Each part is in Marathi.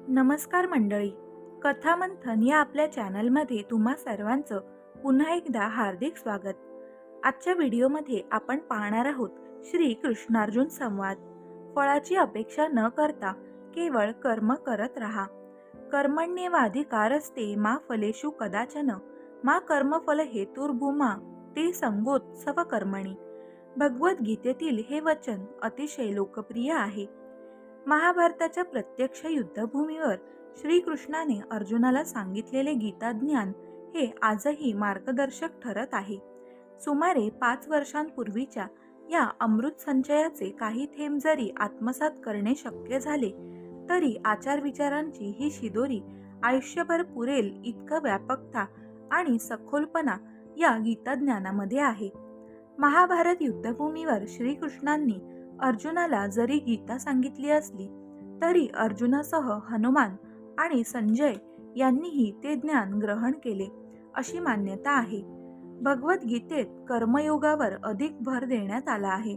नमस्कार मंडळी. कथामंथन या आपल्या चॅनलमध्ये तुम्हा सर्वांचं पुन्हा एकदा हार्दिक स्वागत. आजच्या व्हिडिओमध्ये आपण पाहणार आहोत श्री कृष्णार्जुन संवाद. फळाची अपेक्षा न करता केवळ कर्म करत राहा. कर्मण्येवाधिकारस्ते मा फलेषु कदाचन मा कर्मफल हेतुर्भूमा ते संगोत्सव कर्मणी. भगवद्गीतेतील हे वचन अतिशय लोकप्रिय आहे. महाभारताच्या प्रत्यक्ष युद्धभूमीवर श्रीकृष्णाने अर्जुनाला सांगितलेले गीताज्ञान हे आजही मार्गदर्शक ठरत आहे. सुमारे 5 वर्षांपूर्वीच्या या अमृत संचयाचे काही थेंब जरी आत्मसात करणे शक्य झाले तरी आचारविचारांची ही शिदोरी आयुष्यभर पुरेल इतकं व्यापकता आणि सखोलपणा या गीताज्ञानामध्ये आहे. महाभारत युद्धभूमीवर श्रीकृष्णांनी अर्जुनाला जरी गीता सांगितली असली तरी अर्जुनासह हनुमान आणि संजय यांनीही ते ज्ञान ग्रहण केले अशी मान्यता आहे. भगवद्गीतेत कर्मयोगावर अधिक भर देण्यात आला आहे.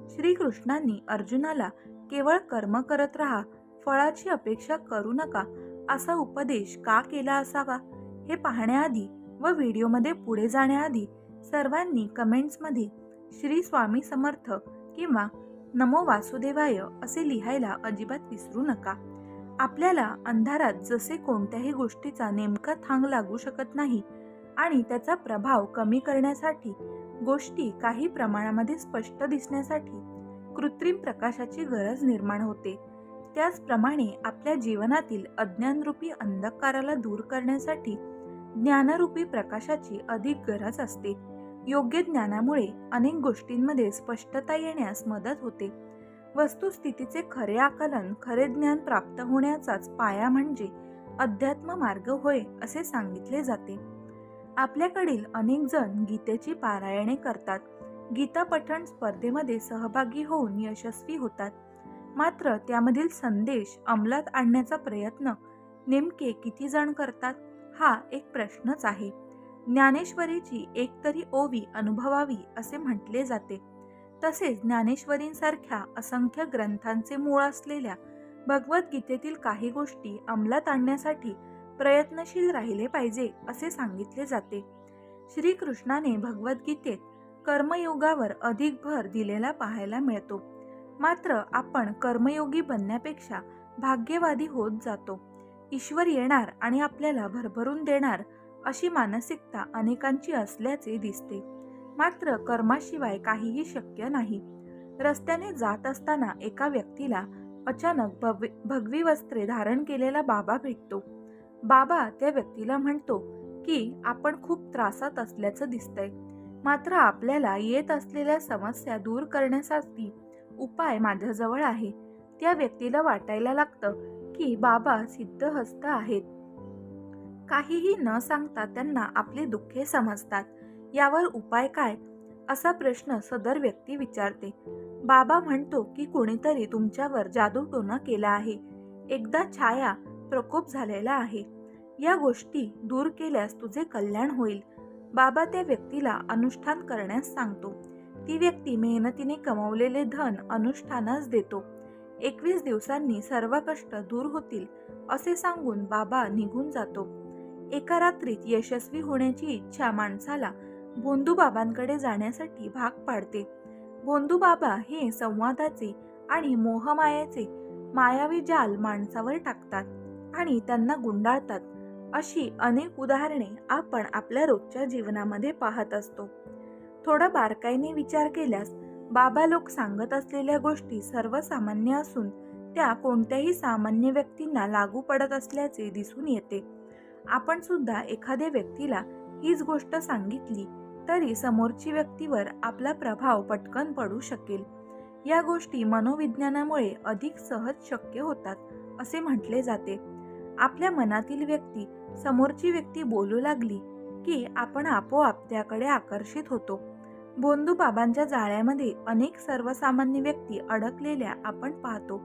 श्रीकृष्णांनी अर्जुनाला केवळ कर्म करत राहा, फळाची अपेक्षा करू नका असा उपदेश का केला असावा हे पाहण्याआधी व व्हिडिओमध्ये पुढे जाण्याआधी सर्वांनी कमेंट्समध्ये श्री स्वामी समर्थ किंवा नमो वासुदेवाय असे लिहायला अजिबात विसरू नका. आपल्याला अंधारात जसे कोणत्याही गोष्टीचा नेमका थांग लागू शकत नाही आणि त्याचा प्रभाव कमी करण्यासाठी गोष्टी काही प्रमाणामध्ये स्पष्ट दिसण्यासाठी कृत्रिम प्रकाशाची गरज निर्माण होते, त्याचप्रमाणे आपल्या जीवनातील अज्ञानरूपी अंधकाराला दूर करण्यासाठी ज्ञानरूपी प्रकाशाची अधिक गरज असते. योग्य ज्ञानामुळे अनेक गोष्टींमध्ये स्पष्टता येण्यास मदत होते. वस्तुस्थितीचे खरे आकलन, खरे ज्ञान प्राप्त होण्याचाच पाया म्हणजे अध्यात्म मार्ग होय असे सांगितले जाते. आपल्याकडील अनेक जण गीतेची पारायणे करतात, गीता पठण स्पर्धेमध्ये सहभागी होऊन यशस्वी होतात. मात्र त्यामधील संदेश अंमलात आणण्याचा प्रयत्न नेमके किती जण करतात हा एक प्रश्नच आहे. ज्ञानेश्वरीची एकतरी ओवी अनुभवावी असे म्हटले जाते. तसेच ज्ञानेश्वरींसारख्या असंख्य ग्रंथांचे मूळ असलेल्या भगवद्गीतेतील काही गोष्टी अंमलात आणण्यासाठी प्रयत्नशील राहिले पाहिजे असे सांगितले जाते. श्रीकृष्णाने भगवद्गीतेत कर्मयोगावर अधिक भर दिलेला पाहायला मिळतो. मात्र आपण कर्मयोगी बनण्यापेक्षा भाग्यवादी होत जातो. ईश्वर येणार आणि आपल्याला भरभरून देणार अशी मानसिकता अनेकांची असल्याचे दिसते. मात्र कर्माशिवाय काहीही शक्य नाही. रस्त्याने जात असताना एका व्यक्तीला अचानक भगवी वस्त्रे धारण केलेला बाबा भेटतो. बाबा त्या व्यक्तीला म्हणतो की आपण खूप त्रासात असल्याचं दिसतंय, मात्र आपल्याला येत असलेल्या समस्या दूर करण्यासाठी उपाय माझ्याजवळ आहे. त्या व्यक्तीला वाटायला लागतं की बाबा सिद्धहस्त आहेत. काहीही न सांगता त्यांना आपले दुःखे समजतात. यावर उपाय काय असा प्रश्न सदर व्यक्ती विचारते. बाबा म्हणतो की कोणीतरी तुमच्यावर जादूटोणा केला आहे. एकदा छाया प्रकोप झालेला आहे. या गोष्टी दूर केल्यास तुझे कल्याण होईल. बाबा त्या व्यक्तीला अनुष्ठान करण्यास सांगतो. ती व्यक्ती मेहनतीने कमवलेले धन अनुष्ठानास देतो. 21 दिवसांनी सर्व कष्ट दूर होतील असे सांगून बाबा निघून जातो. एका रात्रीत यशस्वी होण्याची इच्छा माणसाला भोंदूबाबांकडे जाण्यासाठी भाग पाडते. भोंदूबाबा हे संवादाचे आणि मोहमायाचे मायावी जाल माणसावर टाकतात आणि त्यांना गुंडाळतात. अशी अनेक उदाहरणे आपण आपल्या रोजच्या जीवनामध्ये पाहत असतो. थोडा बारकाईने विचार केल्यास बाबा लोक सांगत असलेल्या गोष्टी सर्वसामान्य असून त्या कोणत्याही सामान्य व्यक्तींना लागू पडत असल्याचे दिसून येते. आपण सुद्धा एखाद्या व्यक्तीला हीच गोष्ट सांगितली तरी समोरची व्यक्तीवर आपला प्रभाव पटकन पडू शकेल. या गोष्टी मनोविज्ञानामुळे अधिक सहज शक्य होतात असे म्हटले जाते. आपल्या मनातील व्यक्ती समोरची व्यक्ती बोलू लागली की आपण आपोआप त्याकडे आकर्षित होतो. भोंदूबाबांच्या जाळ्यामध्ये अनेक सर्वसामान्य व्यक्ती अडकलेल्या आपण पाहतो.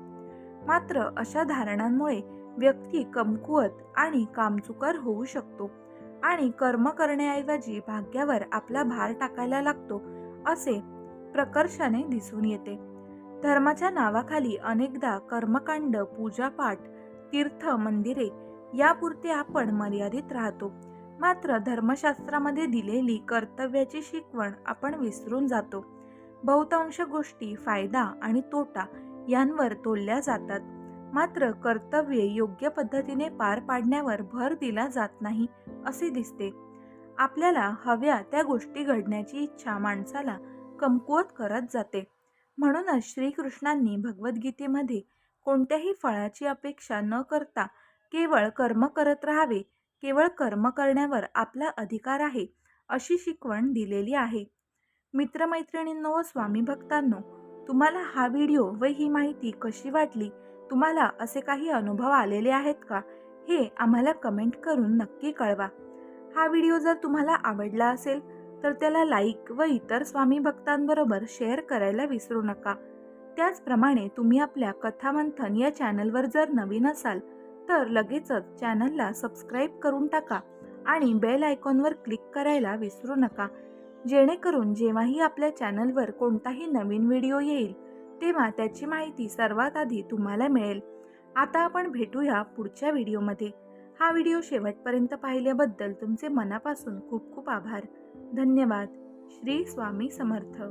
मात्र अशा धारणांमुळे व्यक्ती कमकुवत आणि कामचुकार होऊ शकतो आणि कर्म करण्याऐवजी भाग्यावर आपला भार टाकायला लागतो असे प्रकर्षाने दिसून येते. धर्माच्या नावाखाली अनेकदा कर्मकांड, पूजापाठ तीर्थ, मंदिरे यापुरते आपण मर्यादित राहतो. मात्र धर्मशास्त्रामध्ये दिलेली कर्तव्याची शिकवण आपण विसरून जातो. बहुतांश गोष्टी फायदा आणि तोटा यांवर तोलल्या जातात, मात्र कर्तव्ये योग्य पद्धतीने पार पाडण्यावर भर दिला जात नाही असे दिसते. आपल्याला हव्या त्या गोष्टी घडण्याची इच्छा माणसाला कमकुवत करत जाते. म्हणूनच श्रीकृष्णांनी भगवद्गीतेमध्ये कोणत्याही फळाची अपेक्षा न करता केवळ कर्म करत राहावे, केवळ कर्म करण्यावर आपला अधिकार आहे, अशी शिकवण दिलेली आहे. मित्रमैत्रिणींनो व स्वामी भक्तांनो, तुम्हाला हा व्हिडिओ व ही माहिती कशी वाटली? तुम्हाला असे काही अनुभव आलेले आहेत का? हे आम्हाला कमेंट करून नक्की कळवा. हा व्हिडिओ जर तुम्हाला आवडला असेल तर त्याला लाईक व इतर स्वामी भक्तांबरोबर शेअर करायला विसरू नका. त्याचप्रमाणे तुम्ही आपल्या कथामंथन या चॅनलवर जर नवीन असाल तर लगेचच चॅनलला सबस्क्राईब करून टाका आणि बेल आयकॉनवर क्लिक करायला विसरू नका, जेणेकरून जेव्हाही आपल्या चॅनलवर कोणताही नवीन व्हिडिओ येईल तेव्हा त्याची माहिती सर्वात आधी तुम्हाला मिळेल. आता आपण भेटूया पुढच्या व्हिडिओमध्ये. हा व्हिडिओ शेवटपर्यंत पाहिल्याबद्दल तुमचे मनापासून खूप खूप आभार. धन्यवाद. श्री स्वामी समर्थ.